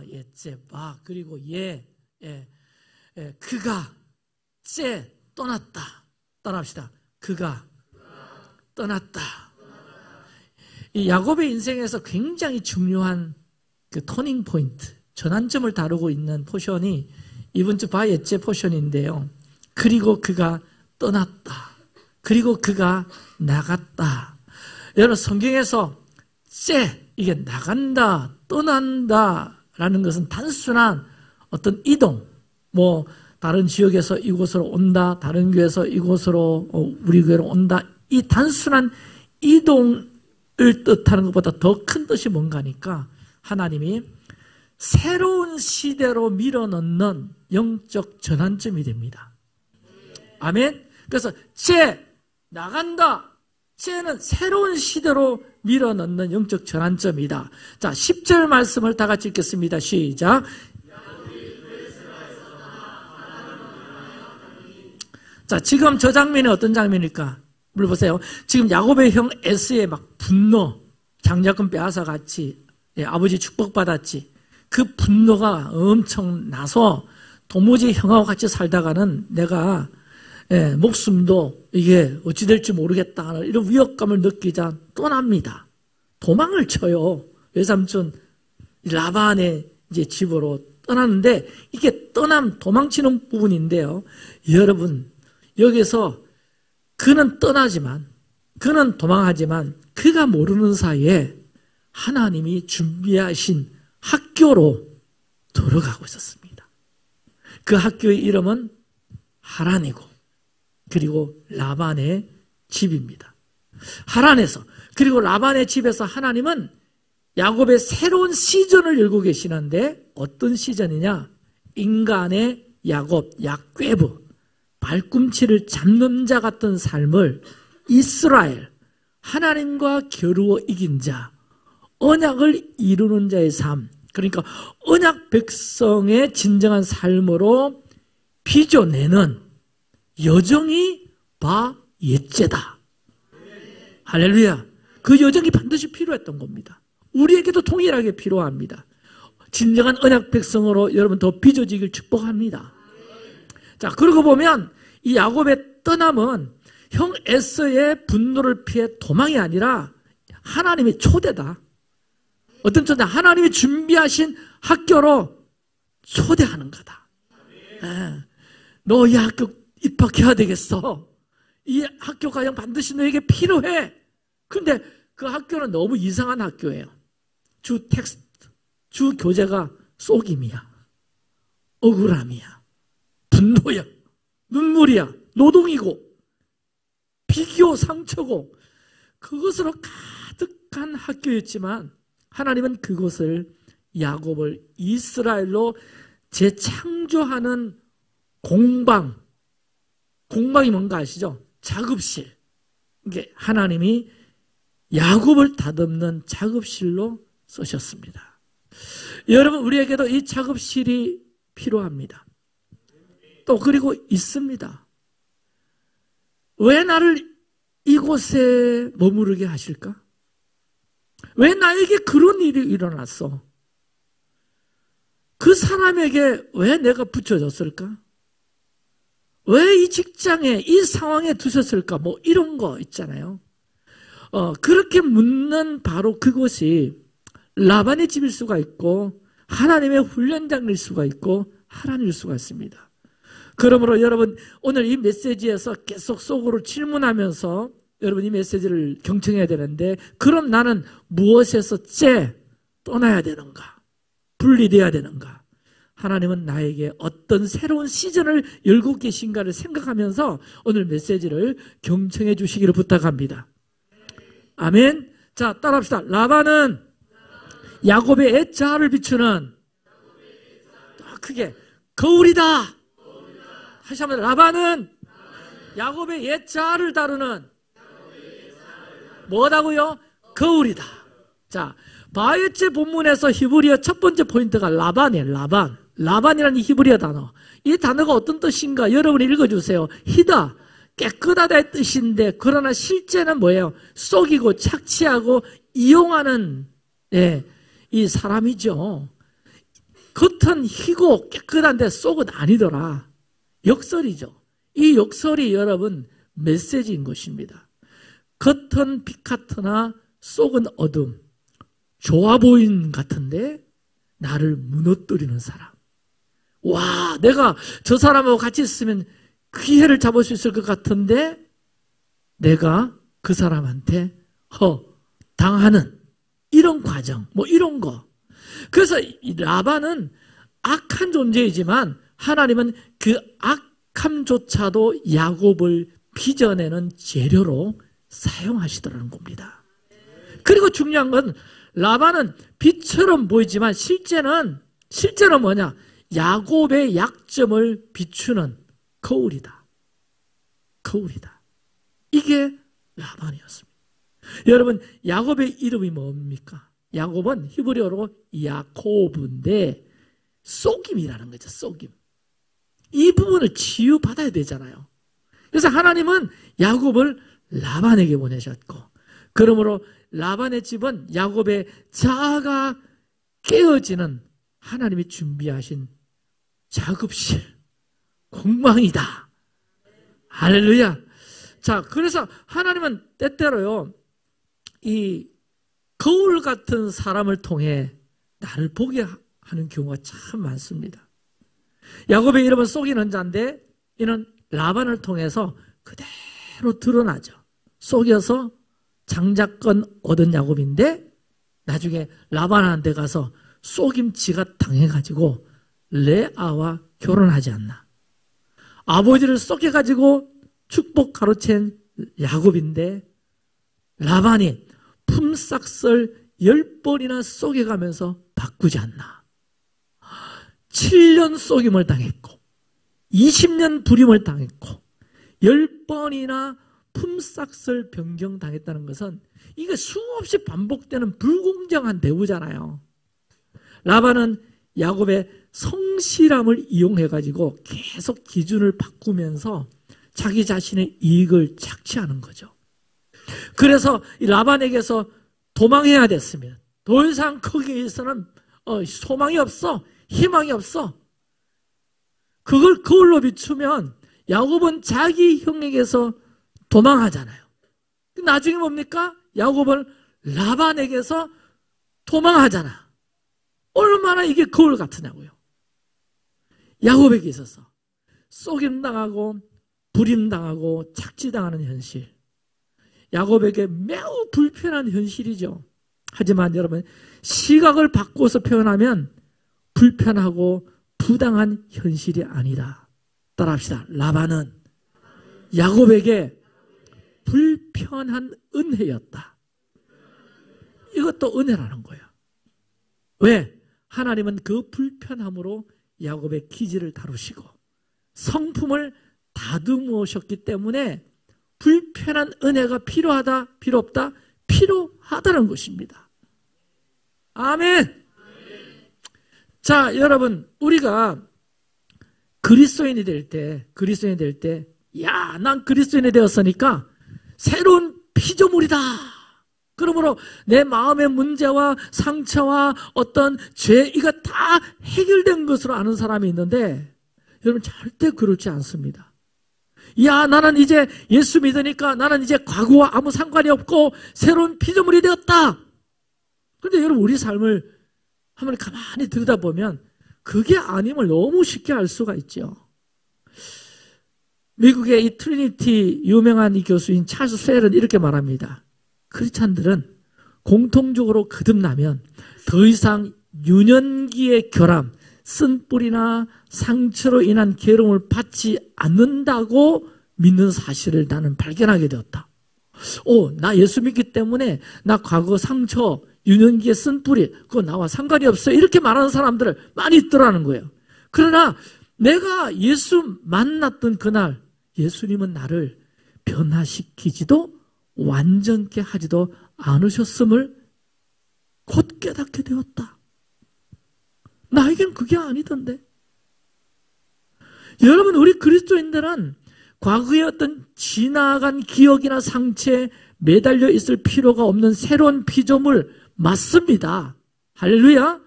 예째 바 그리고 그가 째 떠났다. 따라합시다. 그가 떠났다. 이 야곱의 인생에서 굉장히 중요한 그 터닝 포인트, 전환점을 다루고 있는 포션이 이번 주 바 예째 포션인데요. 그리고 그가 떠났다. 그리고 그가 나갔다. 여러분 성경에서 이게 나간다, 떠난다 라는 것은 단순한 어떤 이동, 다른 지역에서 이곳으로 온다, 다른 교회에서 이곳으로 우리 교회로 온다, 이 단순한 이동을 뜻하는 것보다 더 큰 뜻이 뭔가 하니까 하나님이 새로운 시대로 밀어넣는 영적 전환점이 됩니다. 아멘. 그래서 나간다. 는 새로운 시대로 밀어넣는 영적 전환점이다. 자, 10절 말씀을 다 같이 읽겠습니다. 시작. 자, 지금 저 장면이 어떤 장면일까? 물어보세요. 지금 야곱의 형 에스의 막 분노, 장자권 빼앗아 갔지, 아버지 축복받았지. 그 분노가 엄청 나서 도무지 형하고 같이 살다가는 내가 목숨도 이게 어찌 될지 모르겠다 이런 위협감을 느끼자 떠납니다. 도망을 쳐요. 외삼촌 라반의 이제 집으로 떠났는데 이게 도망치는 부분인데요. 여러분 여기서 그는 떠나지만 그는 도망하지만 그가 모르는 사이에 하나님이 준비하신 학교로 들어가고 있었습니다. 그 학교의 이름은 하란이고 그리고 라반의 집입니다. 하란에서 그리고 라반의 집에서 하나님은 야곱의 새로운 시즌을 열고 계시는데 어떤 시즌이냐? 인간의 야꿰브 발꿈치를 잡는 자 같은 삶을 이스라엘 하나님과 겨루어 이긴 자 언약을 이루는 자의 삶, 그러니까 언약 백성의 진정한 삶으로 빚어내는 여정이 바 예째다. 할렐루야. 그 여정이 반드시 필요했던 겁니다. 우리에게도 동일하게 필요합니다. 진정한 언약 백성으로 여러분 더 빚어지길 축복합니다. 자, 그러고 보면 이 야곱의 떠남은 형 에서의 분노를 피해 도망이 아니라 하나님의 초대다. 어떤 초대? 하나님이 준비하신 학교로 초대하는 거다. 너 이 학교 입학해야 되겠어. 이 학교 과정 반드시 너에게 필요해. 근데 그 학교는 너무 이상한 학교예요. 주 텍스트, 주 교재가 속임이야, 억울함이야, 분노야, 눈물이야, 노동이고 비교, 상처고 그것으로 가득한 학교였지만 하나님은 그것을 야곱을 이스라엘로 재창조하는 공방이 뭔가 아시죠? 작업실. 이게 하나님이 야곱을 다듬는 작업실로 쓰셨습니다. 여러분 우리에게도 이 작업실이 필요합니다. 또 그리고 있습니다. 왜 나를 이곳에 머무르게 하실까? 왜 나에게 그런 일이 일어났어? 그 사람에게 왜 내가 붙여졌을까? 왜 이 직장에 이 상황에 두셨을까? 이런 거 있잖아요. 그렇게 묻는 바로 그것이 라반의 집일 수가 있고 하나님의 훈련장일 수가 있고 하나님일 수가 있습니다. 그러므로 여러분 오늘 이 메시지에서 계속 속으로 질문하면서 여러분 이 메시지를 경청해야 되는데 그럼 나는 무엇에서 떠나야 되는가? 분리돼야 되는가? 하나님은 나에게 어떤 새로운 시즌을 열고 계신가를 생각하면서 오늘 메시지를 경청해 주시기를 부탁합니다. 아멘. 자, 따라합시다. 라반은 야곱의 애자를 비추는 크게 거울이다. 다시 한번 라반은 야곱의 애자를 다루는 뭐라고요? 거울이다. 자, 바예체 본문에서 히브리어 첫 번째 포인트가 라반이에요. 라반이라는 이 히브리어 단어. 이 단어가 어떤 뜻인가 여러분이 읽어주세요. 희다, 깨끗하다의 뜻인데 그러나 실제는 뭐예요? 속이고 착취하고 이용하는 이 사람이죠. 겉은 희고 깨끗한데 속은 아니더라. 역설이죠. 이 역설이 여러분 메시지인 것입니다. 겉은 빛 같으나 속은 어둠. 좋아 보이는 같은데 나를 무너뜨리는 사람. 와, 내가 저 사람하고 같이 있으면 기회를 잡을 수 있을 것 같은데 내가 그 사람한테 당하는 이런 과정, 뭐 이런 거. 그래서 이 라반은 악한 존재이지만 하나님은 그 악함조차도 야곱을 빚어내는 재료로 사용하시더라는 겁니다. 그리고 중요한 건 라반은 빛처럼 보이지만 실제는 뭐냐? 야곱의 약점을 비추는 거울이다. 거울이다. 이게 라반이었습니다. 여러분, 야곱의 이름이 뭡니까? 야곱은 히브리어로 야코브인데 속임이라는 거죠. 속임. 이 부분을 치유받아야 되잖아요. 그래서 하나님은 야곱을 라반에게 보내셨고, 그러므로 라반의 집은 야곱의 자아가 깨어지는 하나님이 준비하신 작업실, 공방이다. 할렐루야. 자, 그래서 하나님은 때때로요, 이 거울 같은 사람을 통해 나를 보게 하는 경우가 참 많습니다. 야곱의 이름은 속이는 자인데 이는 라반을 통해서 그대로 드러나죠. 속여서 장자권 얻은 야곱인데 나중에 라반한테 가서 속임치가 당해가지고 레아와 결혼하지 않나. 아버지를 속여가지고 축복 가로챈 야곱인데 라반이 품삯을 10번이나 속여가면서 바꾸지 않나. 7년 속임을 당했고 20년 불임을 당했고 10번이나 품삯을 변경당했다는 것은 이게 수없이 반복되는 불공정한 대우잖아요. 라반은 야곱의 성실함을 이용해가지고 계속 기준을 바꾸면서 자기 자신의 이익을 착취하는 거죠. 그래서 이 라반에게서 도망해야 됐습니다. 더 이상 거기에서는 소망이 없어. 희망이 없어. 그걸 거울로 비추면 야곱은 자기 형에게서 도망하잖아요. 나중에 뭡니까? 야곱은 라반에게서 도망하잖아. 얼마나 이게 거울 같으냐고요. 야곱에게 있어서 속임당하고 불임당하고 착취당하는 현실. 야곱에게 매우 불편한 현실이죠. 하지만 여러분, 시각을 바꿔서 표현하면 불편하고 부당한 현실이 아니다. 따라합시다. 라반은 야곱에게 불편한 은혜였다. 이것도 은혜라는 거예요. 왜? 하나님은 그 불편함으로 야곱의 기질을 다루시고 성품을 다듬으셨기 때문에 불편한 은혜가 필요하다, 필요 없다? 필요하다는 것입니다. 아멘. 자, 여러분, 우리가 그리스도인이 될 때, 야, 난 그리스도인이 되었으니까 새로운 피조물이다. 그러므로 내 마음의 문제와 상처와 어떤 죄, 이거 다 해결된 것으로 아는 사람이 있는데, 여러분, 절대 그렇지 않습니다. 야, 나는 이제 예수 믿으니까 나는 이제 과거와 아무 상관이 없고 새로운 피조물이 되었다. 그런데 여러분, 우리 삶을 한번 가만히 들여다보면 그게 아님을 너무 쉽게 알 수가 있죠. 미국의 이 트리니티 유명한 이 교수인 찰스 펠은 이렇게 말합니다. 크리스찬들은 공통적으로 거듭나면 더 이상 유년기의 결함, 쓴뿌리나 상처로 인한 괴로움을 받지 않는다고 믿는 사실을 나는 발견하게 되었다. 나 예수 믿기 때문에 나 과거 상처, 유년기의 쓴뿌리, 그거 나와 상관이 없어요. 이렇게 말하는 사람들 많이 있더라는 거예요. 그러나 내가 예수 만났던 그날 예수님은 나를 변화시키지도 완전케 하지도 않으셨음을 곧 깨닫게 되었다. 나에겐 그게 아니던데. 여러분, 우리 그리스도인들은 과거의 어떤 지나간 기억이나 상처에 매달려 있을 필요가 없는 새로운 피조물 맞습니다. 할렐루야.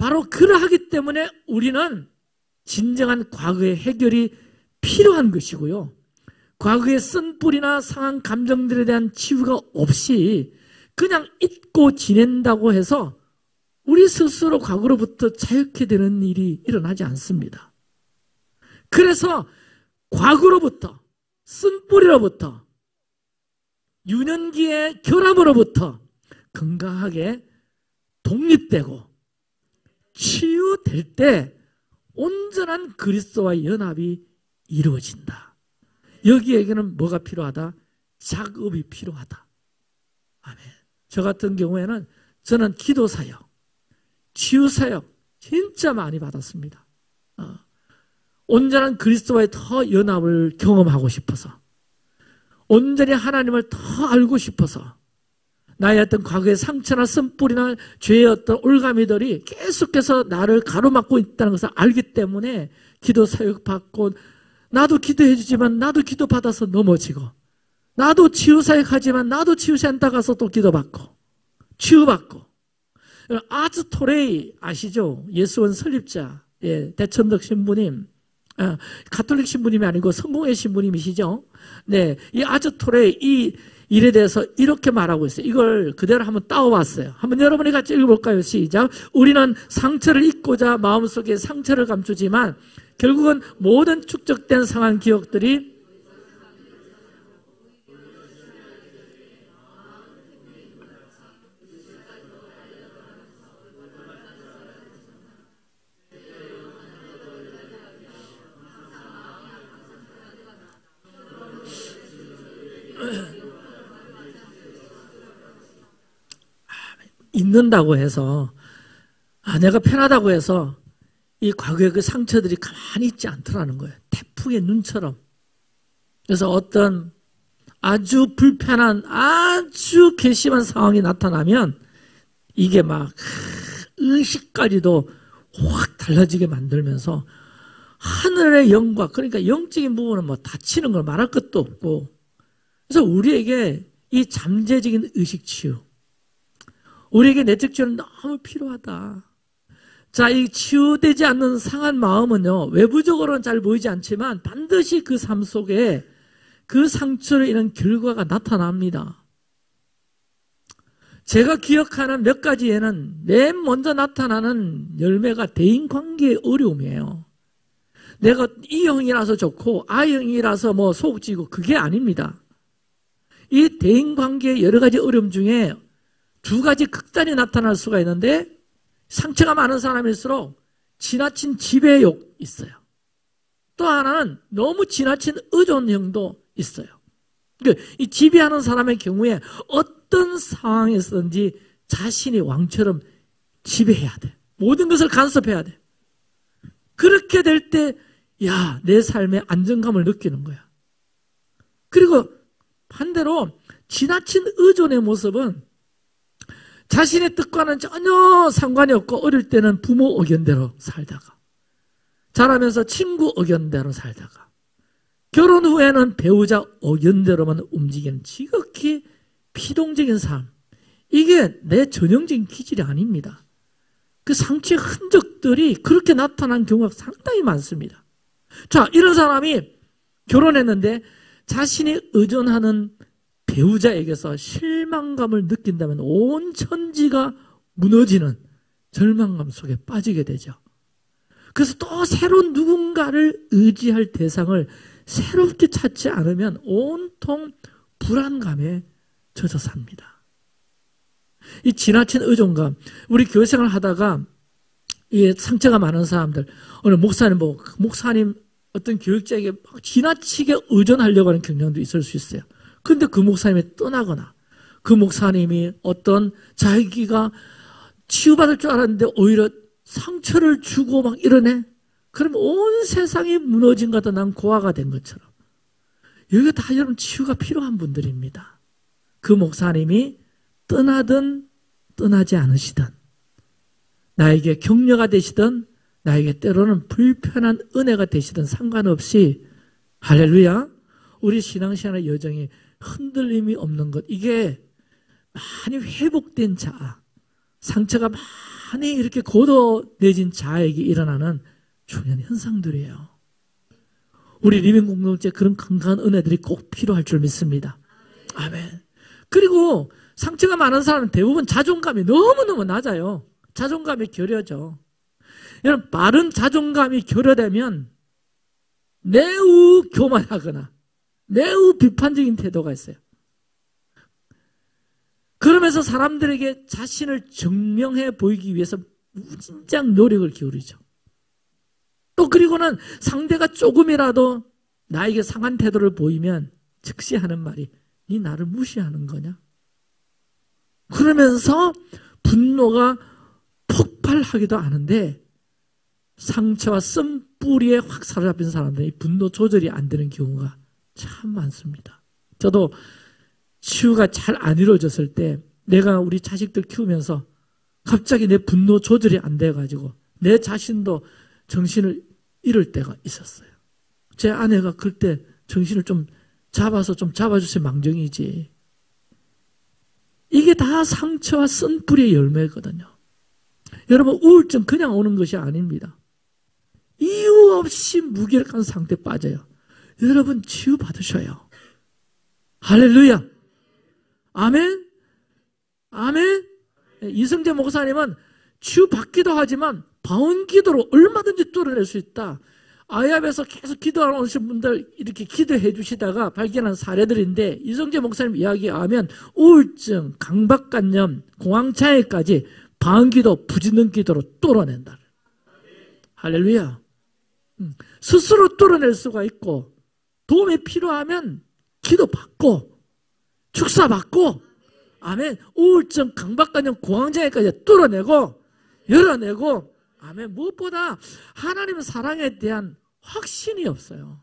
바로 그러하기 때문에 우리는 진정한 과거의 해결이 필요한 것이고요. 과거의 쓴뿌리나 상한 감정들에 대한 치유가 없이 그냥 잊고 지낸다고 해서 우리 스스로 과거로부터 자유케 되는 일이 일어나지 않습니다. 그래서 과거로부터, 쓴뿌리로부터, 유년기의 결함으로부터 건강하게 독립되고 치유될 때 온전한 그리스도와의 연합이 이루어진다. 여기에게는 뭐가 필요하다? 작업이 필요하다. 아멘. 저 같은 경우에는 저는 기도사역, 치유사역 진짜 많이 받았습니다. 온전한 그리스도와의 더 연합을 경험하고 싶어서, 온전히 하나님을 더 알고 싶어서, 나의 어떤 과거의 상처나 쓴뿌리나 죄의 어떤 올가미들이 계속해서 나를 가로막고 있다는 것을 알기 때문에 기도 사역 받고, 나도 기도해 주지만 나도 기도 받아서 넘어지고, 나도 치유 사역하지만 나도 치유 센터 가서 또 기도받고 치유받고. 아즈토레이 아시죠? 예수원 설립자, 대천덕 신부님, 가톨릭 신부님이 아니고 성공회 신부님이시죠? 네, 이 아즈토레이 이 일에 대해서 이렇게 말하고 있어요. 이걸 그대로 한번 따와봤어요. 한번 여러분이 같이 읽어볼까요? 시작. 우리는 상처를 잊고자 마음속에 상처를 감추지만 결국은 모든 축적된 상한 기억들이 잊는다고 해서, 내가 편하다고 해서 이 과거의 그 상처들이 가만히 있지 않더라는 거예요. 태풍의 눈처럼. 그래서 어떤 아주 불편한, 아주 괘씸한 상황이 나타나면 이게 막 의식까지도 확 달라지게 만들면서 하늘의 영과, 그러니까 영적인 부분은 뭐 다치는 걸 말할 것도 없고, 그래서 우리에게 이 잠재적인 의식 치유, 우리에게 내적 치유는 너무 필요하다. 자, 이 치유되지 않는 상한 마음은요, 외부적으로는 잘 보이지 않지만 반드시 그 삶 속에 그 상처로 인한 결과가 나타납니다. 제가 기억하는 몇 가지에는 맨 먼저 나타나는 열매가 대인관계의 어려움이에요. 내가 이 형이라서 좋고 아 형이라서 뭐 속지고 그게 아닙니다. 이 대인관계의 여러 가지 어려움 중에 두 가지 극단이 나타날 수가 있는데, 상처가 많은 사람일수록 지나친 지배욕 있어요. 또 하나는 너무 지나친 의존형도 있어요. 그러니까 이 지배하는 사람의 경우에 어떤 상황에서든지 자신이 왕처럼 지배해야 돼. 모든 것을 간섭해야 돼. 그렇게 될 때, 야, 내 삶의 안정감을 느끼는 거야. 그리고 반대로 지나친 의존의 모습은 자신의 뜻과는 전혀 상관이 없고, 어릴 때는 부모 의견대로 살다가, 자라면서 친구 의견대로 살다가, 결혼 후에는 배우자 의견대로만 움직이는 지극히 피동적인 삶. 이게 내 전형적인 기질이 아닙니다. 그 상처의 흔적들이 그렇게 나타난 경우가 상당히 많습니다. 자, 이런 사람이 결혼했는데 자신이 의존하는 배우자에게서 실망감을 느낀다면 온 천지가 무너지는 절망감 속에 빠지게 되죠. 그래서 또 새로운 누군가를 의지할 대상을 새롭게 찾지 않으면 온통 불안감에 젖어 삽니다. 이 지나친 의존감, 우리 교회생활 하다가 이 상처가 많은 사람들, 오늘 목사님 어떤 교육자에게 지나치게 의존하려고 하는 경향도 있을 수 있어요. 근데 그 목사님이 떠나거나, 그 목사님이 어떤 자기가 치유받을 줄 알았는데 오히려 상처를 주고 막 이러네? 그럼 온 세상이 무너진 것 같아. 난 고아가 된 것처럼. 여기가 다 여러분 치유가 필요한 분들입니다. 그 목사님이 떠나든 떠나지 않으시든, 나에게 격려가 되시든 나에게 때로는 불편한 은혜가 되시든 상관없이, 할렐루야, 우리 신앙생활의 여정이 흔들림이 없는 것, 이게 많이 회복된 자, 상처가 많이 이렇게 걷어내진 자에게 일어나는 중요한 현상들이에요. 우리 리빙 공동체 그런 강한 은혜들이 꼭 필요할 줄 믿습니다. 아멘. 그리고 상처가 많은 사람은 대부분 자존감이 너무너무 낮아요. 자존감이 결여져. 여러분, 바른 자존감이 결여되면 매우 교만하거나 매우 비판적인 태도가 있어요. 그러면서 사람들에게 자신을 증명해 보이기 위해서 무진장 노력을 기울이죠. 또 그리고는 상대가 조금이라도 나에게 상한 태도를 보이면 즉시 하는 말이 니 나를 무시하는 거냐? 그러면서 분노가 폭발하기도 하는데 상처와 쓴뿌리에 확 사로잡힌 사람들이 분노 조절이 안 되는 경우가 참 많습니다. 저도 치유가 잘 안 이루어졌을 때 내가 우리 자식들 키우면서 갑자기 내 분노 조절이 안 돼가지고 내 자신도 정신을 잃을 때가 있었어요. 제 아내가 그때 정신을 좀 잡아서 좀 잡아주세요 망정이지. 이게 다 상처와 쓴뿌리의 열매거든요. 여러분, 우울증 그냥 오는 것이 아닙니다. 이유 없이 무기력한 상태에 빠져요. 여러분, 치유받으셔요. 할렐루야. 아멘. 아멘. 이성재 목사님은 치유받기도 하지만 방언기도로 얼마든지 뚫어낼 수 있다. 아이압에서 계속 기도하러 오신 분들 이렇게 기도해 주시다가 발견한 사례들인데 이성재 목사님 이야기하면 우울증, 강박관념, 공황장애까지 방언기도, 부짓는 기도로 뚫어낸다. 할렐루야. 스스로 뚫어낼 수가 있고 도움이 필요하면 기도받고 축사받고 아멘. 우울증, 강박관념, 공황장애까지 뚫어내고 열어내고 아멘. 무엇보다 하나님 사랑에 대한 확신이 없어요.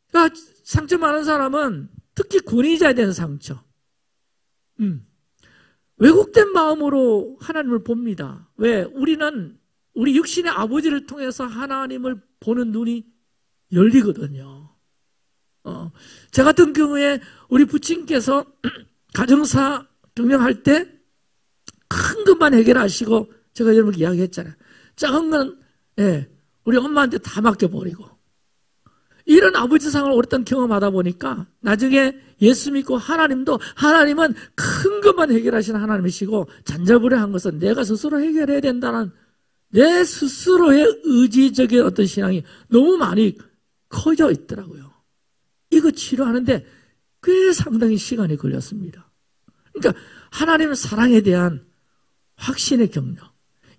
그러니까 상처 많은 사람은 특히 권위자에 대한 상처. 왜곡된 마음으로 하나님을 봅니다. 왜? 우리는 우리 육신의 아버지를 통해서 하나님을 보는 눈이 열리거든요. 저 같은 경우에 우리 부친께서 가정사 경영할 때 큰 것만 해결하시고 제가 여러분께 이야기했잖아요. 작은 건 우리 엄마한테 다 맡겨버리고 이런 아버지상을 오랫동안 경험하다 보니까 나중에 예수 믿고 하나님은 큰 것만 해결하시는 하나님이시고 잔잘부려한 것은 내가 스스로 해결해야 된다는 내 스스로의 의지적인 어떤 신앙이 너무 많이 커져 있더라고요. 이거 치료하는데 꽤 상당히 시간이 걸렸습니다. 그러니까 하나님의 사랑에 대한 확신의 경력,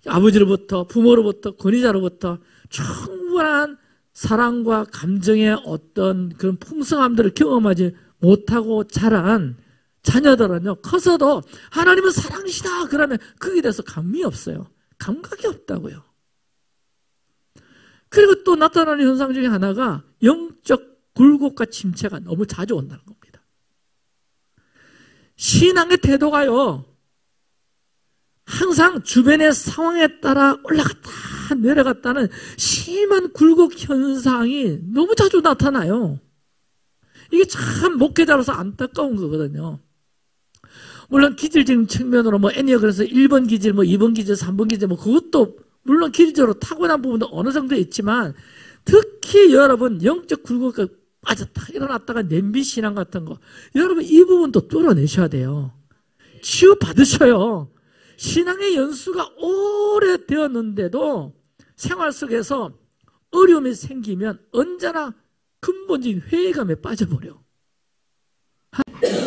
아버지로부터 부모로부터 권위자로부터 충분한 사랑과 감정의 어떤 그런 풍성함들을 경험하지 못하고 자란 자녀들은요, 커서도 하나님은 사랑이시다 그러면 거기에 대해서 감이 없어요. 감각이 없다고요. 그리고 또 나타나는 현상 중에 하나가 영적 굴곡과 침체가 너무 자주 온다는 겁니다. 신앙의 태도가요, 항상 주변의 상황에 따라 올라갔다 내려갔다는 심한 굴곡 현상이 너무 자주 나타나요. 이게 참 목회자로서 안타까운 거거든요. 물론 기질적인 측면으로 애니어그래서 1번 기질, 2번 기질, 3번 기질, 그것도 물론 기질적으로 타고난 부분도 어느 정도 있지만 특히 여러분 영적 굴곡에 빠졌다 일어났다가 냄비 신앙 같은 거 여러분 이 부분도 뚫어내셔야 돼요. 치유 받으셔요. 신앙의 연수가 오래되었는데도 생활 속에서 어려움이 생기면 언제나 근본적인 회의감에 빠져버려.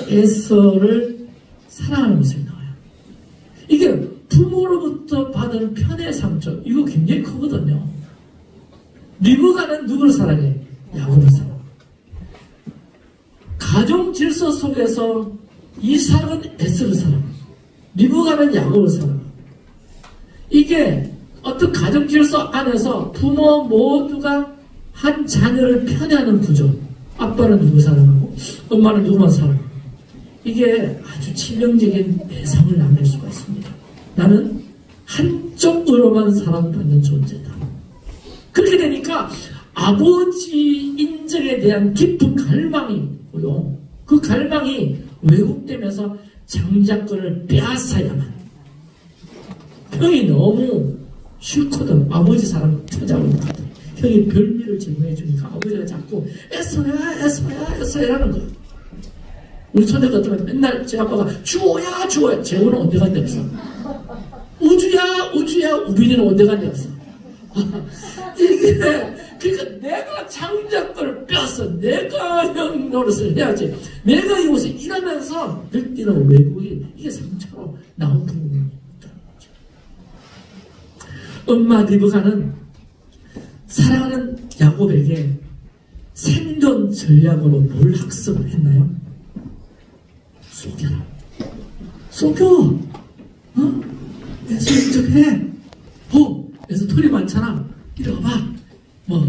에서를 사랑하는 모습이 나와요. 이게 부모로부터 받은 편의 상처, 이거 굉장히 크거든요. 리브가는 누구를 사랑해? 야곱을 사랑해. 가정 질서 속에서 이삭은 에서를 사랑해. 리브가는 야곱을 사랑해. 이게 어떤 가정 질서 안에서 부모 모두가 한 자녀를 편애하는 구조. 아빠는 누구 사랑하고 엄마는 누구만 사랑하고. 이게 아주 치명적인 내상을 남길 수가 있습니다. 나는 한쪽으로만 사랑받는 존재다. 그렇게 되니까 아버지 인정에 대한 깊은 갈망이고요. 그 갈망이 왜곡되면서 장자권을 빼앗아야만 형이 너무 싫거든. 아버지 사랑 찾아오는 것 같아. 형이 별미를 제공해 주니까 아버지가 자꾸 에서야 하는 거야. 우리 손자 같으면 맨날 제 아빠가 주호야 재호는 언제 간데 없어. 우주야 우빈이는 언제 간데 없어. 이게 그러니까 내가 장작권을 뺐어. 내가 형 노릇을 해야지. 내가 이곳에 일하면서 느끼는 외국인, 이게 상처로 나온 부분입니다. 엄마 리브가는 사랑하는 야곱에게 생존 전략으로 뭘 학습을 했나요? 속여라. 속여. 애석해. 그래서 털이 많잖아. 이리 와봐.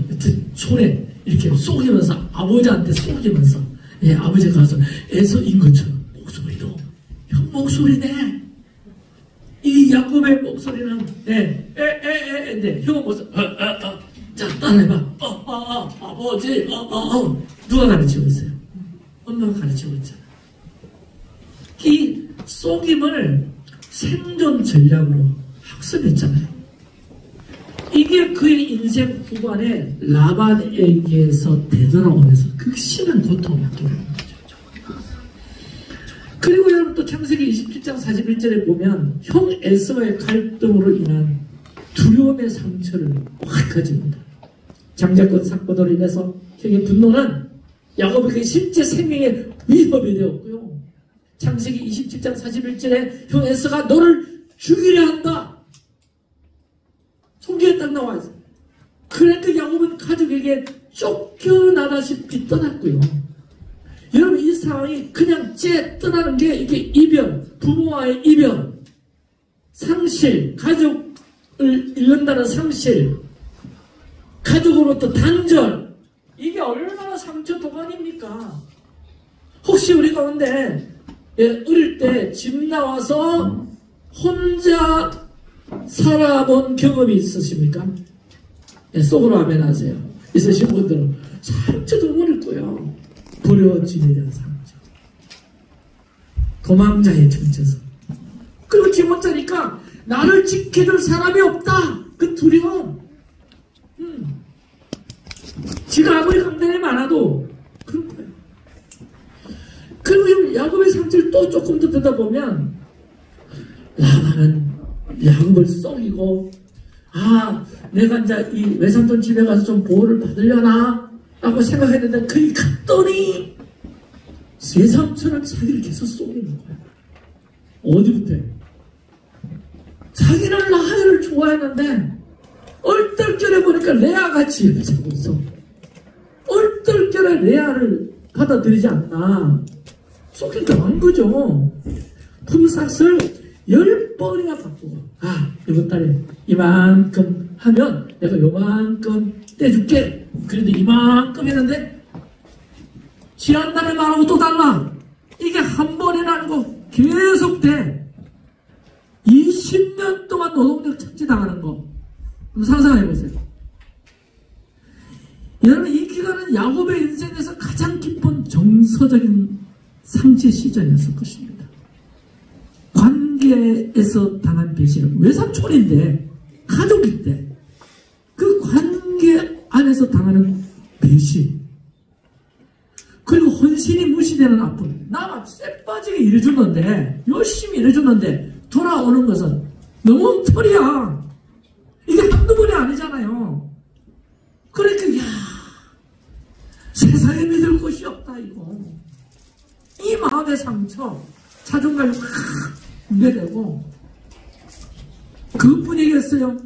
여튼 손에 이렇게 속이면서 아버지한테 속이면서 아버지가 가서 애서인 것처럼 목소리도 형 목소리네. 이 야곱의 목소리는 네 형은 목소리 자 따라해봐. 아버지 누가 가르치고 있어요? 엄마가 가르치고 있잖아. 이 속임을 생존 전략으로 학습했잖아요. 이게 그의 인생 후반에 라반에게서 되돌아오면서 극심한 고통을 받게 되는 거죠. 그리고 여러분 또 창세기 27장 41절에 보면 형 에서의 갈등으로 인한 두려움의 상처를 확 가집니다. 장자권 사건으로 인해서 형의 분노는 야곱에게 실제 생명의 위협이 되었고요. 창세기 27장 41절에 형 에서가 너를 죽이려 한다. 성경에 딱 나와 있어요. 그러니까 야곱은 가족에게 쫓겨나다시피 떠났고요. 여러분 이 상황이 그냥 떠나는 게 이게 이별, 부모와의 이별, 상실, 가족을 잃는다는 상실, 가족으로부터 단절, 이게 얼마나 상처 도가니입니까? 혹시 우리 가운데 어릴 때 집 나와서 혼자 살아본 경험이 있으십니까? 속으로 아멘 하세요. 있으신 분들은 상처도 모를 거예요. 버려짐에 대한 상처. 도망자의 정체성. 그리고 기못자니까 나를 지켜줄 사람이 없다. 그 두려움. 지가 아무리 강단이 많아도 그런 거예요. 그리고 야곱의 상처를 또 조금 더 듣다보면 라반은 야곱을 썩이고 내가 이제 이 외삼촌 집에 가서 좀 보호를 받으려나 라고 생각했는데 그이 갔더니 외삼촌은 자기를 계속 쏘이는 거야. 어디부터? 자기는 라헬을 좋아했는데 얼떨결에 보니까 레아같이 옆에 자고 있어. 얼떨결에 레아를 받아들이지 않나. 쏘긴 당한 거죠. 품삯을 10번이나 바꾸고 이번 달에 이만큼 하면 내가 요만큼 떼줄게. 그런데 이만큼 했는데 지난달에 말하고 또 달라. 이게 한 번이나 아니고 계속 돼. 20년 동안 노동력 착취당하는 거. 한번 상상해보세요. 여러분 이 기간은 야곱의 인생에서 가장 깊은 정서적인 상처 시전이었을 것입니다. 관계에서 당한 배신은 외삼촌인데 가족인데 그 관계 안에서 당하는 배신 그리고 헌신이 무시되는 아픔. 나만 쎄빠지게 일해줬는데 열심히 일해줬는데 돌아오는 것은 너무 엉터리야. 이게 한두 번이 아니잖아요. 그러니까 세상에 믿을 곳이 없다 이거. 이 마음의 상처 자존감이 확 붕괴되고 그뿐이겠어요.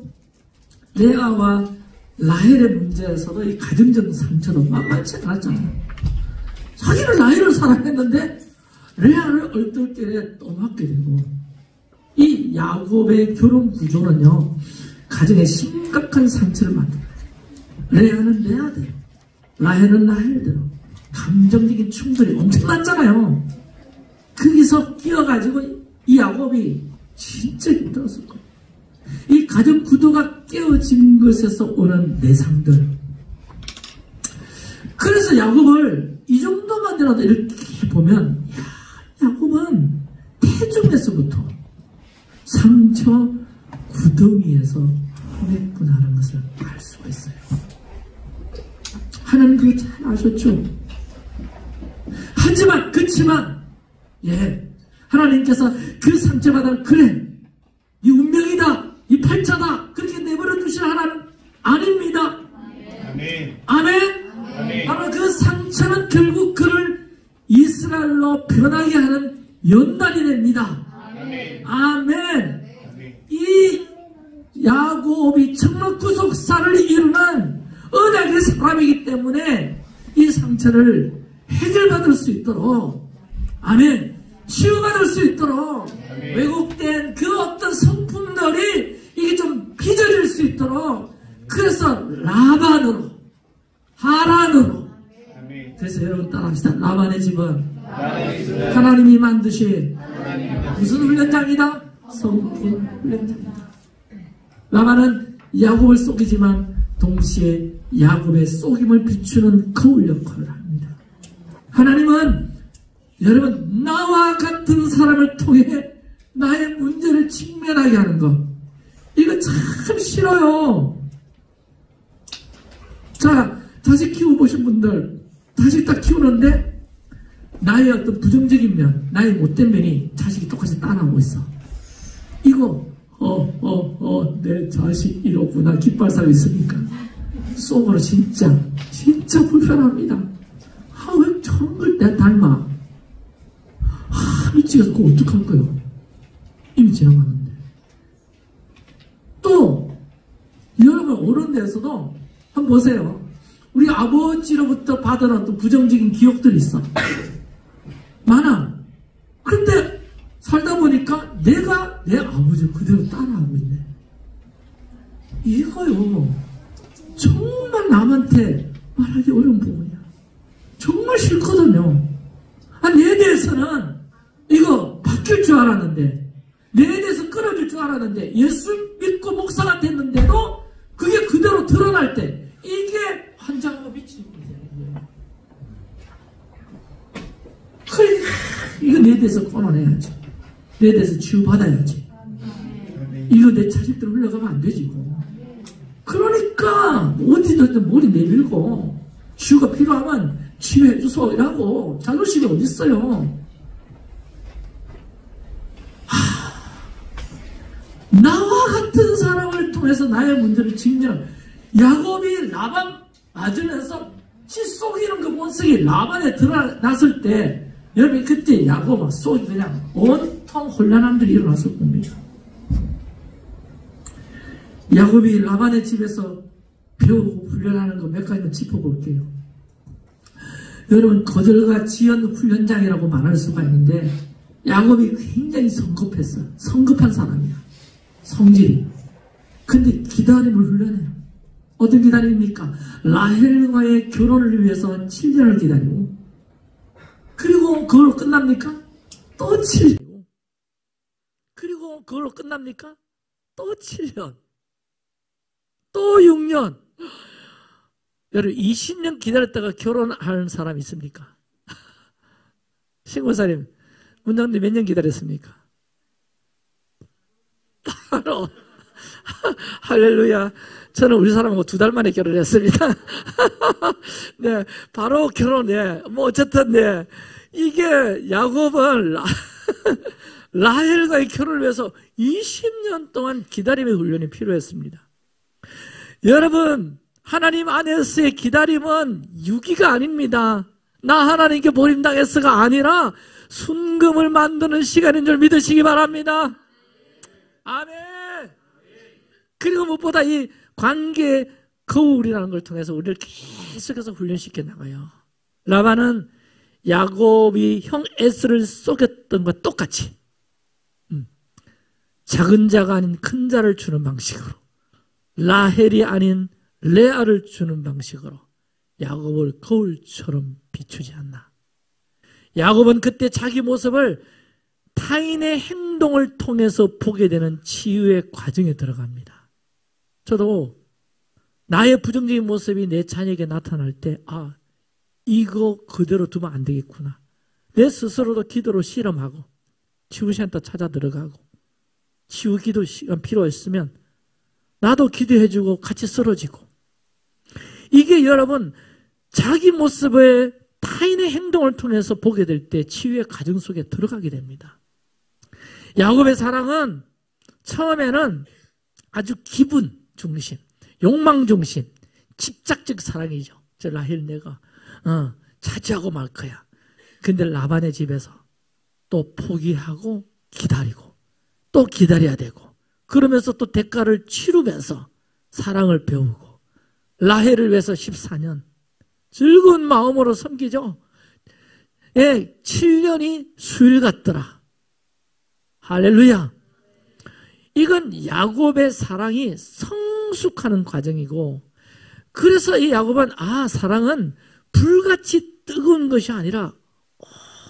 레아와 라헬의 문제에서도 이 가정적 상처도 만만치 않았잖아요. 자기는 라헬을 사랑했는데 레아를 얼떨결에 떠맡게 되고 이 야곱의 결혼 구조는요 가정에 심각한 상처를 만듭니다. 레아는 레아대로 라헬은 라헬대로 감정적인 충돌이 엄청났잖아요. 거기서 끼어가지고 이 야곱이 진짜 힘들었을 거예요. 이 가정 구도가 깨어진 것에서 오는 내상들. 그래서 야곱을 이 정도만이라도 이렇게 보면 야곱은 태중에서부터 상처, 구덩이에서 보냈구나 하는 것을 알 수가 있어요. 하나님 그거 잘 아셨죠? 하지만 그치만 하나님께서 그 상처받아 그래 이 운명이다 이 팔자다 그렇게 내버려 두실 하나님 아닙니다. 아멘. 바로 그 상처는 결국 그를 이스라엘로 변하게 하는 연단이 됩니다. 아멘. 이 야곱이 정말 구속사를 이루는 언약의 사람이기 때문에 이 상처를 해결받을 수 있도록 아멘 치유받을 수 있도록 왜곡된 그 어떤 성품들이 이게 좀 빚어질 수 있도록 그래서 라반으로 하란으로 그래서 여러분 따라합시다. 라반의 집은 하나님이 만드신 무슨 훈련장이다? 성품 훈련장이다. 라반은 야곱을 속이지만 동시에 야곱의 속임을 비추는 거울 역할을 합니다. 하나님은 여러분 나와 같은 사람을 통해 나의 문제를 직면하게 하는 것 이거 참 싫어요. 자 자식 키워보신 분들 자식 딱 키우는데 나의 어떤 부정적인 면 나의 못된 면이 자식이 똑같이 따라오고 있어. 이거 내 자식 이렇구나 깃발사고 있으니까 속으로 진짜 불편합니다. 왜 저런 걸 내 닮아? 미치겠어. 그거 어떡할 거예요? 이미 지나가는데. 또 여러분 어른 데서도 한번 보세요. 우리 아버지로부터 받은 어떤 부정적인 기억들이 있어. 많아. 그런데 살다 보니까 내가 내 아버지를 그대로 따라하고 있네. 이거요. 정말 남한테 말하기 어려운 부분이야. 정말 싫거든요. 내 대해서는 이거 바뀔 줄 알았는데 내 대해서 끊어질 줄 알았는데 예수 믿고 목사가 됐는데도 그게 그대로 드러날 때 이게 환장하고 미치는 거예요. 그래, 이거 내 대해서 끊어내야지. 내 대해서 치유받아야지. 이거 내 자식들 흘러가면 안 되지. 그러니까 어디든 머리 내밀고 치유가 필요하면 치유해 주소 이라고 자존심이 어딨어요. 나와 같은 사람을 통해서 나의 문제를 직면 야곱이 라반 맞으면서 치 속이는 그 본성이 라반에 드러났을 때 여러분 그때 야곱 속이 그냥 온통 혼란한 일이 일어났을 겁니다. 야곱이 라반의 집에서 배우고 훈련하는 거 몇 가지만 짚어볼게요. 여러분 거절과 지연 훈련장이라고 말할 수가 있는데 야곱이 굉장히 성급했어요. 성급한 사람이야. 성질이. 근데 기다림을 훈련해요. 어떤 기다림입니까? 라헬과의 결혼을 위해서 7년을 기다리고 그리고 그걸로 끝납니까? 또 7년. 그리고 그걸로 끝납니까? 또 7년. 또 6년. 여러분 20년 기다렸다가 결혼하는 사람 있습니까? 신고사님 문장님 몇 년 기다렸습니까? 바로 할렐루야. 저는 우리 사람하고 2달 만에 결혼했습니다. 네, 바로 결혼해. 어쨌든 네, 이게 야곱은 라헬과의 결혼을 위해서 20년 동안 기다림의 훈련이 필요했습니다. 여러분 하나님 안에서의 기다림은 유기가 아닙니다. 나 하나님께 버림당했어가 아니라 순금을 만드는 시간인 줄 믿으시기 바랍니다. 아멘. 그리고 무엇보다 이 관계의 거울이라는 걸 통해서 우리를 계속해서 훈련시켜 나가요. 라반은 야곱이 형 에스를 속였던 것과 똑같이 작은 자가 아닌 큰 자를 주는 방식으로 라헬이 아닌 레아를 주는 방식으로 야곱을 거울처럼 비추지 않나. 야곱은 그때 자기 모습을 타인의 행동을 통해서 보게 되는 치유의 과정에 들어갑니다. 저도 나의 부정적인 모습이 내 자녀에게 나타날 때 이거 그대로 두면 안 되겠구나. 내 스스로도 기도로 실험하고 치유센터 찾아 들어가고 치유 기도 시간 필요했으면 나도 기도해주고 같이 쓰러지고. 이게 여러분 자기 모습의 타인의 행동을 통해서 보게 될 때 치유의 과정 속에 들어가게 됩니다. 야곱의 사랑은 처음에는 아주 기분 중심, 욕망 중심, 집착적 사랑이죠. 저 라헬 내가 차지하고 말 거야. 근데 라반의 집에서 또 포기하고 기다리고 또 기다려야 되고, 그러면서 또 대가를 치르면서 사랑을 배우고, 라헬을 위해서 14년 즐거운 마음으로 섬기죠. 예, 7년이 수일 같더라. 할렐루야. 이건 야곱의 사랑이 성숙하는 과정이고, 그래서 이 야곱은 사랑은 불같이 뜨거운 것이 아니라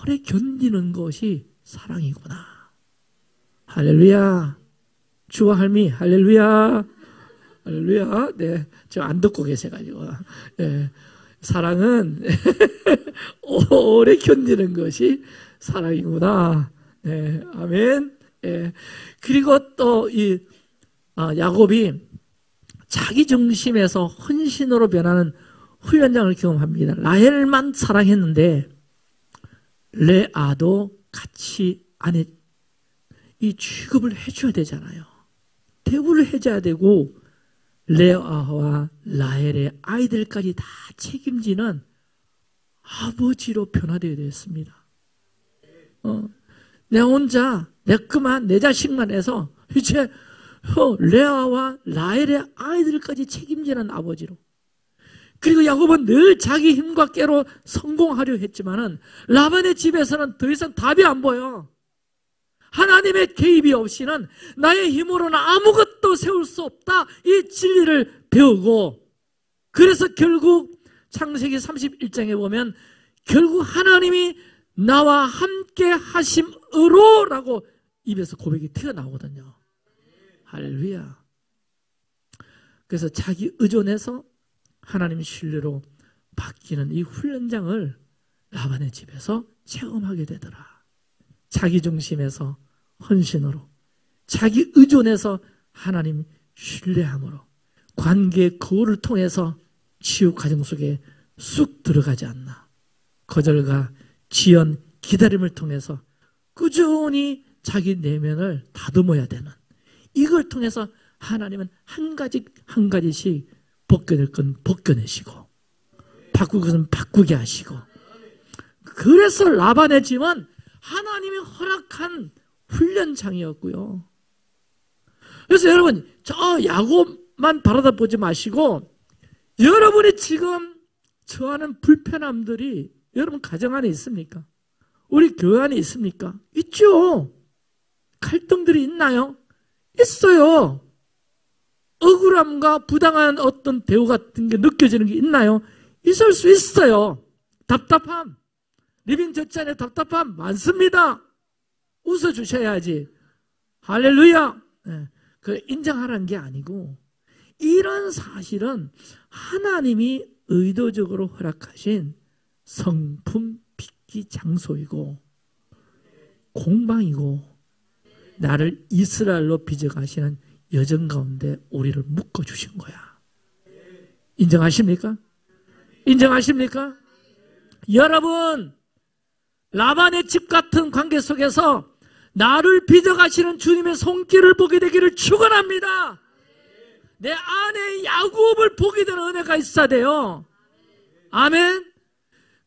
오래 견디는 것이 사랑이구나. 할렐루야. 주와 할미, 할렐루야. 할렐루야. 네, 저 안 듣고 계셔가지고. 네, 사랑은 오래 견디는 것이 사랑이구나. 네, 아멘. 네. 그리고 또 야곱이 자기 중심에서 헌신으로 변하는 훈련장을 경험합니다. 라헬만 사랑했는데 레아도 같이 안에 이 취급을 해줘야 되잖아요. 대우를 해줘야 되고, 레아와 라헬의 아이들까지 다 책임지는 아버지로 변화되어야 되었습니다. 내 혼자 내 자식만 해서 이제 레아와 라헬의 아이들까지 책임지는 아버지로. 그리고 야곱은 늘 자기 힘과 깨로 성공하려 했지만은 라반의 집에서는 더 이상 답이 안 보여. 하나님의 개입이 없이는 나의 힘으로는 아무것도 세울 수 없다, 이 진리를 배우고, 그래서 결국 창세기 31장에 보면 결국 하나님이 나와 함께 하심으로 라고 입에서 고백이 튀어나오거든요. 할렐루야. 그래서 자기 의존에서 하나님 신뢰로 바뀌는 이 훈련장을 라반의 집에서 체험하게 되더라. 자기 중심에서 헌신으로, 자기 의존에서 하나님 신뢰함으로, 관계의 거울을 통해서 치유 과정 속에 쑥 들어가지 않나. 거절과 지연, 기다림을 통해서 꾸준히 자기 내면을 다듬어야 되는, 이걸 통해서 하나님은 한 가지씩 벗겨낼 건 벗겨내시고 바꾸고 것은 바꾸게 하시고, 그래서 라반의 집은 하나님이 허락한 훈련장이었고요. 그래서 여러분, 저 야곱만 바라다 보지 마시고, 여러분이 지금 처하는 불편함들이 여러분 가정 안에 있습니까? 우리 교회 안에 있습니까? 있죠. 갈등들이 있나요? 있어요. 억울함과 부당한 어떤 대우 같은 게 느껴지는 게 있나요? 있을 수 있어요. 답답함, 리빙 처치 안에 답답함 많습니다. 웃어주셔야지. 할렐루야. 네, 그 인정하라는 게 아니고, 이런 사실은 하나님이 의도적으로 허락하신 성품 빚기 장소이고 공방이고, 나를 이스라엘로 빚어가시는 여정 가운데 우리를 묶어주신 거야. 인정하십니까? 인정하십니까? 여러분, 라반의 집 같은 관계 속에서 나를 빚어가시는 주님의 손길을 보게 되기를 축원합니다. 내 안에 야곱을 보게 되는 은혜가 있어야 돼요. 아멘.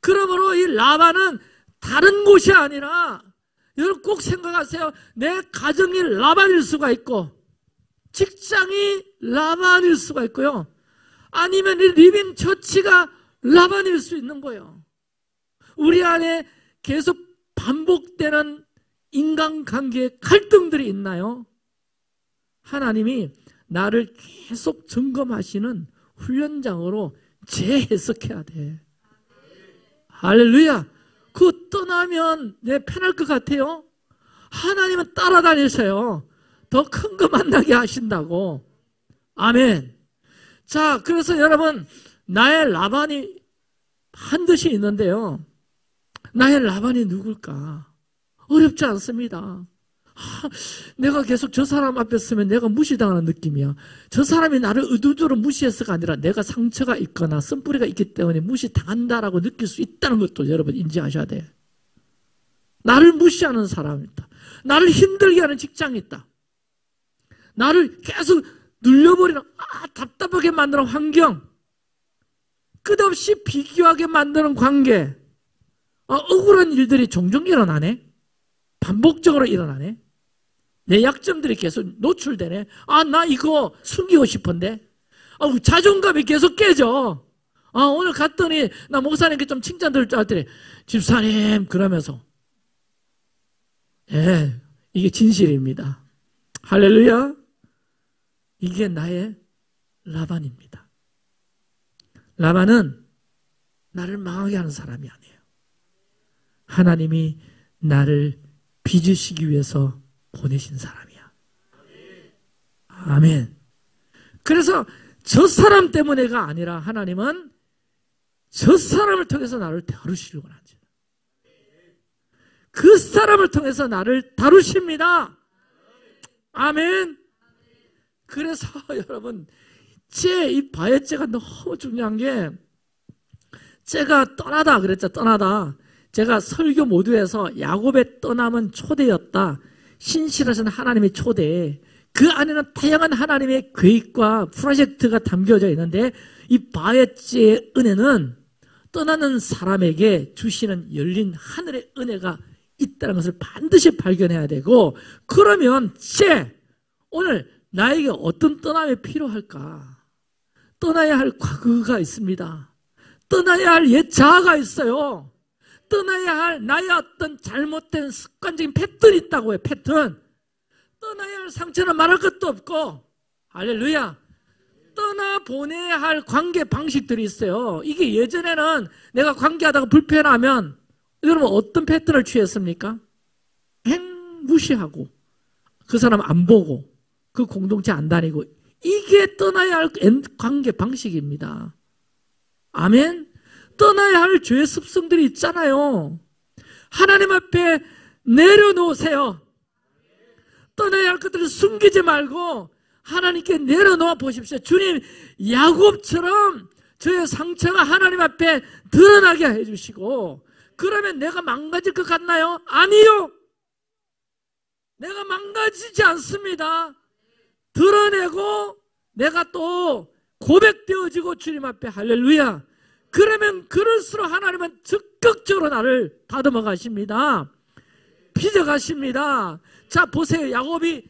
그러므로 이 라반은 다른 곳이 아니라, 여러분 꼭 생각하세요. 내 가정이 라반일 수가 있고, 직장이 라반일 수가 있고요, 아니면 이 리빙 처치가 라반일 수 있는 거예요. 우리 안에 계속 반복되는 인간관계의 갈등들이 있나요? 하나님이 나를 계속 점검하시는 훈련장으로 재해석해야 돼. 할렐루야. 그거 떠나면 내 편할 것 같아요? 하나님은 따라다니세요. 더 큰 거 만나게 하신다고. 아멘. 자, 그래서 여러분, 나의 라반이 반드시 있는데요, 나의 라반이 누굴까? 어렵지 않습니다. 내가 계속 저 사람 앞에 서면 내가 무시당하는 느낌이야. 저 사람이 나를 의도적으로 무시해서가 아니라 내가 상처가 있거나 쓴뿌리가 있기 때문에 무시당한다라고 느낄 수 있다는 것도 여러분 인지하셔야 돼. 나를 무시하는 사람이 있다. 나를 힘들게 하는 직장이 있다. 나를 계속 눌려버리는 답답하게 만드는 환경, 끝없이 비교하게 만드는 관계, 억울한 일들이 종종 일어나네. 반복적으로 일어나네. 내 약점들이 계속 노출되네. 나 이거 숨기고 싶은데. 자존감이 계속 깨져. 오늘 갔더니 나 목사님께 좀 칭찬 들을 줄 알았더니 집사님 그러면서. 이게 진실입니다. 할렐루야. 이게 나의 라반입니다. 라반은 나를 망하게 하는 사람이 아니에요. 하나님이 나를 빚으시기 위해서 보내신 사람이야. 아멘. 그래서 저 사람 때문에가 아니라 하나님은 저 사람을 통해서 나를 다루시려고 하죠. 그 사람을 통해서 나를 다루십니다. 아멘. 그래서 여러분, 이 바에째가 너무 중요한 게, 째가 떠나다 그랬죠. 떠나다. 제가 설교 모두에서 야곱의 떠남은 초대였다. 신실하신 하나님의 초대. 그 안에는 다양한 하나님의 계획과 프로젝트가 담겨져 있는데, 이 바에째의 은혜는 떠나는 사람에게 주시는 열린 하늘의 은혜가 있다는 것을 반드시 발견해야 되고, 그러면 오늘 나에게 어떤 떠남이 필요할까? 떠나야 할 과거가 있습니다. 떠나야 할 옛 자아가 있어요. 떠나야 할 나의 어떤 잘못된 습관적인 패턴이 있다고요. 패턴. 떠나야 할 상처는 말할 것도 없고, 할렐루야. 떠나보내야 할 관계 방식들이 있어요. 이게 예전에는 내가 관계하다가 불편하면 여러분 어떤 패턴을 취했습니까? 무시하고 그 사람 안 보고 그 공동체 안 다니고, 이게 떠나야 할 관계 방식입니다. 아멘. 떠나야 할 죄의 습성들이 있잖아요. 하나님 앞에 내려놓으세요. 떠나야 할 것들을 숨기지 말고 하나님께 내려놓아 보십시오. 주님, 야곱처럼 저의 상처가 하나님 앞에 드러나게 해주시고, 그러면 내가 망가질 것 같나요? 아니요. 내가 망가지지 않습니다. 드러내고 내가 또 고백되어지고 주님 앞에 할렐루야. 그러면 그럴수록 하나님은 적극적으로 나를 다듬어 가십니다. 빚어 가십니다. 자, 보세요. 야곱이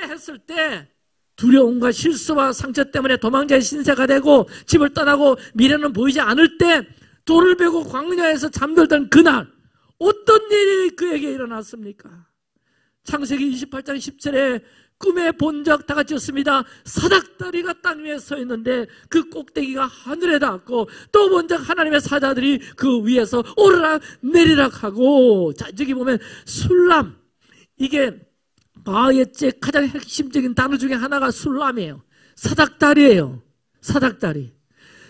했을 때 두려움과 실수와 상처 때문에 도망자의 신세가 되고 집을 떠나고 미래는 보이지 않을 때 돌을 베고 광야에서 잠들던 그날 어떤 일이 그에게 일어났습니까? 창세기 28장 10절에 꿈에 본 적 다 같이 였습니다. 사닥다리가 땅 위에 서 있는데 그 꼭대기가 하늘에 닿았고, 또 본 적 하나님의 사자들이 그 위에서 오르락 내리락 하고. 자, 저기 보면 술람, 이게 바에째 가장 핵심적인 단어 중에 하나가 술람이에요. 사닥다리예요. 사닥다리.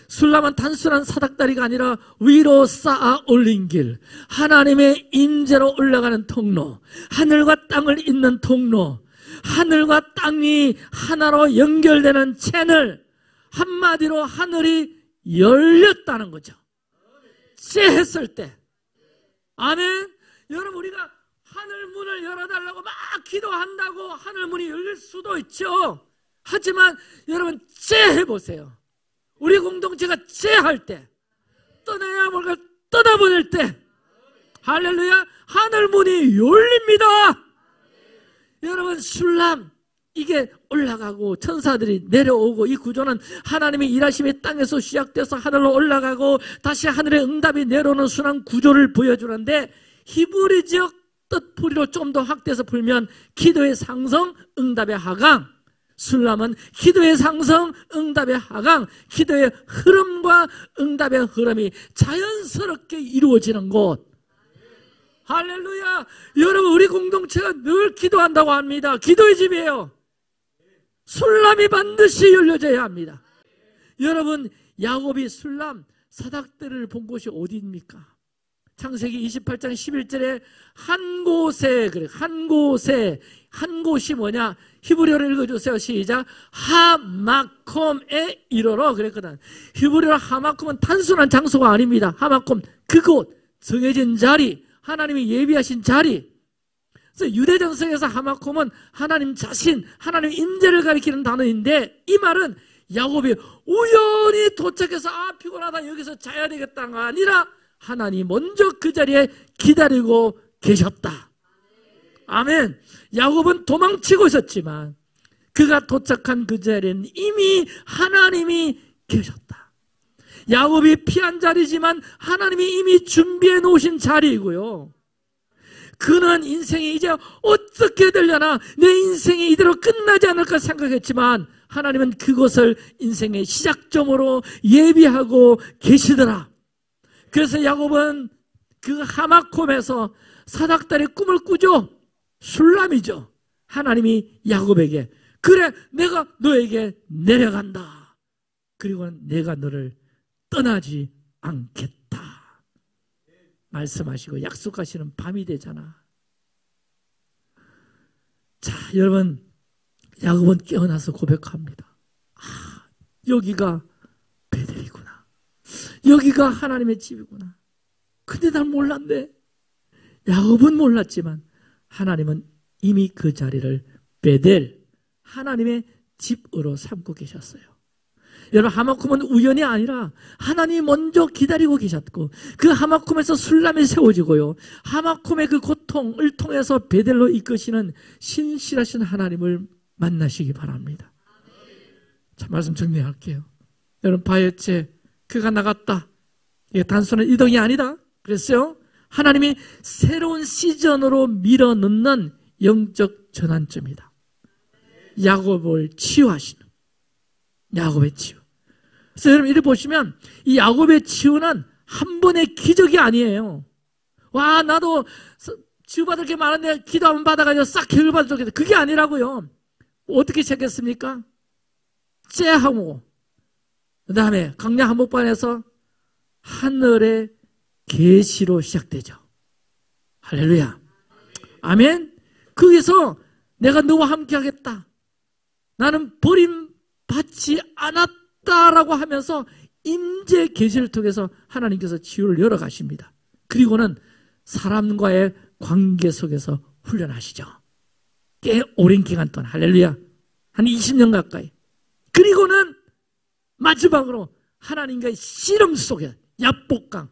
술람은 단순한 사닥다리가 아니라 위로 쌓아 올린 길, 하나님의 임재로 올라가는 통로, 하늘과 땅을 잇는 통로, 하늘과 땅이 하나로 연결되는 채널, 한마디로 하늘이 열렸다는 거죠. 했을 때. 아멘. 여러분, 우리가 하늘 문을 열어달라고 막 기도한다고 하늘 문이 열릴 수도 있죠. 하지만 여러분, 해보세요. 우리 공동체가 할 때, 떠나야 뭘까 떠나보낼 때, 할렐루야, 하늘 문이 열립니다. 여러분, 술람, 이게 올라가고 천사들이 내려오고, 이 구조는 하나님의 일하심이 땅에서 시작돼서 하늘로 올라가고 다시 하늘의 응답이 내려오는 순환 구조를 보여주는데, 히브리적 뜻풀이로 좀 더 확대해서 풀면 기도의 상성, 응답의 하강. 술람은 기도의 상성, 응답의 하강, 기도의 흐름과 응답의 흐름이 자연스럽게 이루어지는 곳. 할렐루야. 여러분, 우리 공동체가 늘 기도한다고 합니다. 기도의 집이에요. 술람이 반드시 열려져야 합니다. 여러분, 야곱이 술람 사닥다리를 본 곳이 어디입니까? 창세기 28장 11절에 한 곳에, 그래, 한 곳에, 한 곳이 뭐냐? 히브리어로 읽어주세요. 시작. 하마콤에 이르러 그랬거든. 히브리어로 하마콤은 단순한 장소가 아닙니다. 하마콤, 그곳, 정해진 자리, 하나님이 예비하신 자리. 그래서 유대 정서에서 하마콤은 하나님 자신, 하나님 임재를 가리키는 단어인데, 이 말은 야곱이 우연히 도착해서 피곤하다 여기서 자야 되겠다가 아니라 하나님 먼저 그 자리에 기다리고 계셨다. 아멘. 야곱은 도망치고 있었지만 그가 도착한 그 자리에는 이미 하나님이 계셨다. 야곱이 피한 자리지만 하나님이 이미 준비해 놓으신 자리이고요. 그는 인생이 이제 어떻게 되려나, 내 인생이 이대로 끝나지 않을까 생각했지만 하나님은 그것을 인생의 시작점으로 예비하고 계시더라. 그래서 야곱은 그 하마콤에서 사닥다리 꿈을 꾸죠. 술람이죠. 하나님이 야곱에게, 그래, 내가 너에게 내려간다. 그리고 내가 너를 떠나지 않겠다 말씀하시고 약속하시는 밤이 되잖아. 자, 여러분, 야곱은 깨어나서 고백합니다. 여기가 베델이구나. 여기가 하나님의 집이구나. 근데 난 몰랐네. 야곱은 몰랐지만 하나님은 이미 그 자리를 베델, 하나님의 집으로 삼고 계셨어요. 여러분, 하마콤은 우연이 아니라 하나님이 먼저 기다리고 계셨고, 그 하마콤에서 술람이 세워지고요, 하마콤의 그 고통을 통해서 베델로 이끄시는 신실하신 하나님을 만나시기 바랍니다. 자, 말씀 정리할게요. 여러분, 바에체 그가 나갔다. 이게 단순한 이동이 아니다 그랬어요. 하나님이 새로운 시전으로 밀어넣는 영적 전환점이다. 야곱을 치유하시는, 야곱의 치유. 그래서 여러분, 이렇게 보시면 이 야곱의 치유는 한 번의 기적이 아니에요. 와, 나도 치유받을 게 많은데 기도 한번 받아가지고 싹 해결받을 수 있겠다. 그게 아니라고요. 어떻게 시작했습니까? 째하고 그 다음에 광야 한복판에서 하늘의 계시로 시작되죠. 할렐루야. 아멘. 거기서 내가 너와 함께 하겠다, 나는 버림받지 않았다라고 하면서 임재 계시를 통해서 하나님께서 치유를 열어가십니다. 그리고는 사람과의 관계 속에서 훈련하시죠. 꽤 오랜 기간 동안. 할렐루야. 한 20년 가까이. 그리고는 마지막으로 하나님과의 씨름 속에 야복강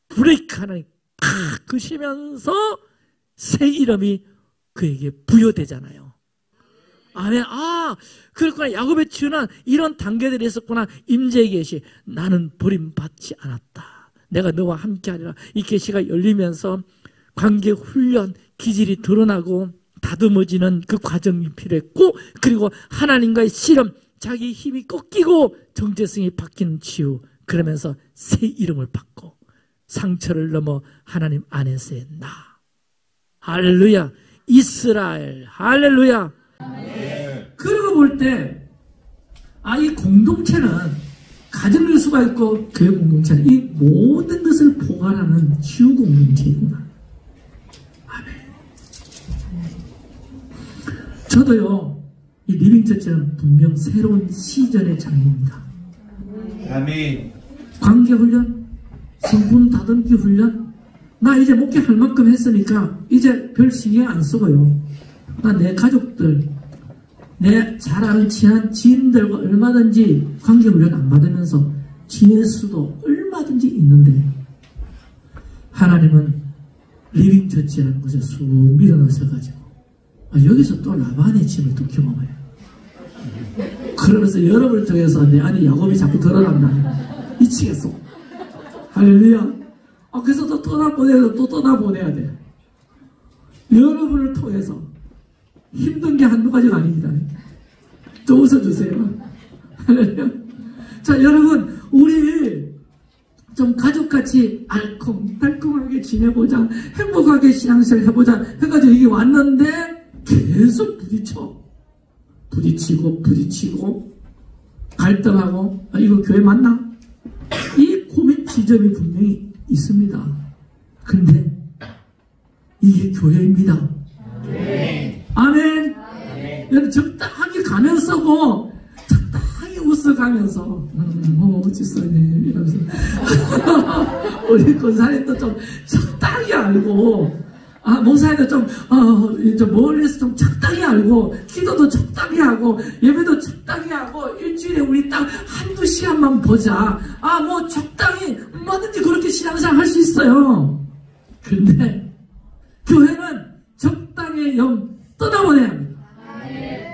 브레이크 하나님 팍 그시면서 새 이름이 그에게 부여되잖아요. 아멘. 그렇구나. 야곱의 치유는 이런 단계들이 있었구나. 임재의 계시, 나는 버림받지 않았다, 내가 너와 함께하리라. 이 계시가 열리면서 관계 훈련 기질이 드러나고 다듬어지는 그 과정이 필요했고, 그리고 하나님과의 씨름, 자기 힘이 꺾이고 정체성이 바뀌는 치유, 그러면서 새 이름을 받고 상처를 넘어 하나님 안에서의 나. 할렐루야. 이스라엘. 할렐루야. 그러고 볼 때, 이 공동체는 가정일 수가 있고 교회 공동체는 이 모든 것을 포괄하는 치유 공동체이구나. 아멘. 저도요, 이 리빙처치는 분명 새로운 시전의 장입니다. 아멘. 관계 훈련, 성분 다듬기 훈련. 나 이제 목회할 만큼 했으니까 이제 별 신경 안 쓰고요, 나 내 가족들, 내 잘 아는 친한 지인들과 얼마든지 관계 훈련 안 받으면서 지낼 수도 얼마든지 있는데, 하나님은 리빙처치라는 곳에 쑥 밀어넣으셔가지고 여기서 또 라반의 집을 또 경험해요. 그러면서 여러분을 통해서 내 안에 야곱이 자꾸 드러난다. 미치겠어. 할렐루야. 그래서 또 떠나보내야 돼. 또 떠나보내야 돼. 여러분을 통해서. 힘든 게 한두 가지가 아닙니다. 좀 웃어주세요. 할렐루야. 자, 여러분, 우리 좀 가족같이 알콩달콩하게 지내보자, 행복하게 신앙생활 해보자 해가지고 이게 왔는데 계속 부딪히고 갈등하고, 이거 교회 맞나? 이 고민 지점이 분명히 있습니다. 근데 이게 교회입니다. 아멘. 여러분 적당하게 가면 쓰고 적당하게 웃어가면서 지사님 이러면서 우리 권사님도 좀 적당히 알고 목사님도 좀 멀리서 좀 적당히 알고 기도도 적당히 하고 예배도 적당히 하고 일주일에 우리 딱 한두 시간만 보자. 뭐 적당히 뭐든지 그렇게 신앙생활 할 수 있어요. 근데 교회는 적당히 영 떠나보내야 합니다.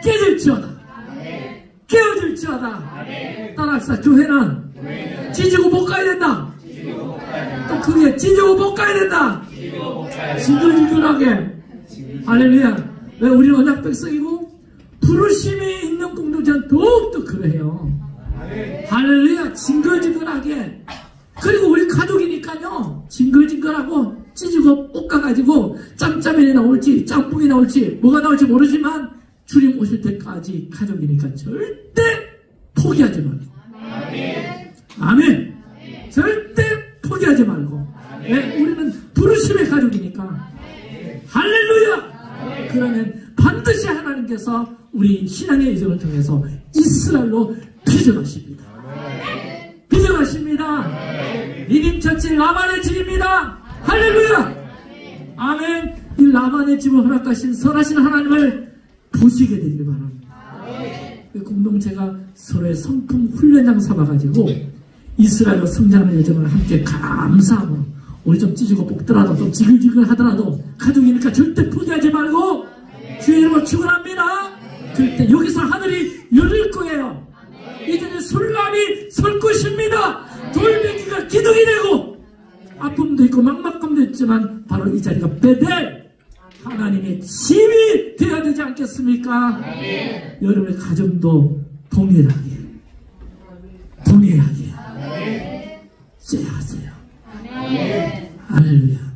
깨질지어다. 깨어질지어다. 따라합시다. 교회는 찢고 볶아야 된다. 또 그게 찢고 볶아야 된다. 징글징글하게. 할렐루야. 왜 우리는 언약 백성이고 부르심이 있는 공동체는 더욱더 그래요. 할렐루야. 징글징글하게. 그리고 우리 가족이니까요. 징글징글하고 찢고 볶아가지고 짬짜면이 나올지 짬뽕이 나올지 뭐가 나올지 모르지만 주님 오실 때까지 가족이니까 절대 포기하지 말고. 아멘. 절대 포기하지 말고. 네, 우리는 부르심의 가족이니까. 할렐루야. 그러면 반드시 하나님께서 우리 신앙의 여정을 통해서 이스라엘로 빚어가십니다. 빚어가십니다. 리딤 처치 라반의 집입니다. 할렐루야. 아멘. 이 라반의 집을 허락하신 선하신 하나님을 보시게 되길 바랍니다. 그 공동체가 서로의 성품 훈련장 삼아가지고 이스라엘로 성장하는 여정을 함께 감사하고 우리 좀 찢고 볶더라도 좀 지글지글 하더라도 가족이니까 절대 포기하지 말고 주의 이름으로 축원합니다. 그때 여기서 하늘이 열릴 거예요. 이제는 술람이 설 것입니다. 돌멩이가 기둥이 되고 아픔도 있고 막막함도 있지만 바로 이 자리가 베델 하나님의 집이 되어야 되지 않겠습니까? 여러분의 가정도 동일하게 제하세요. 할렐루야.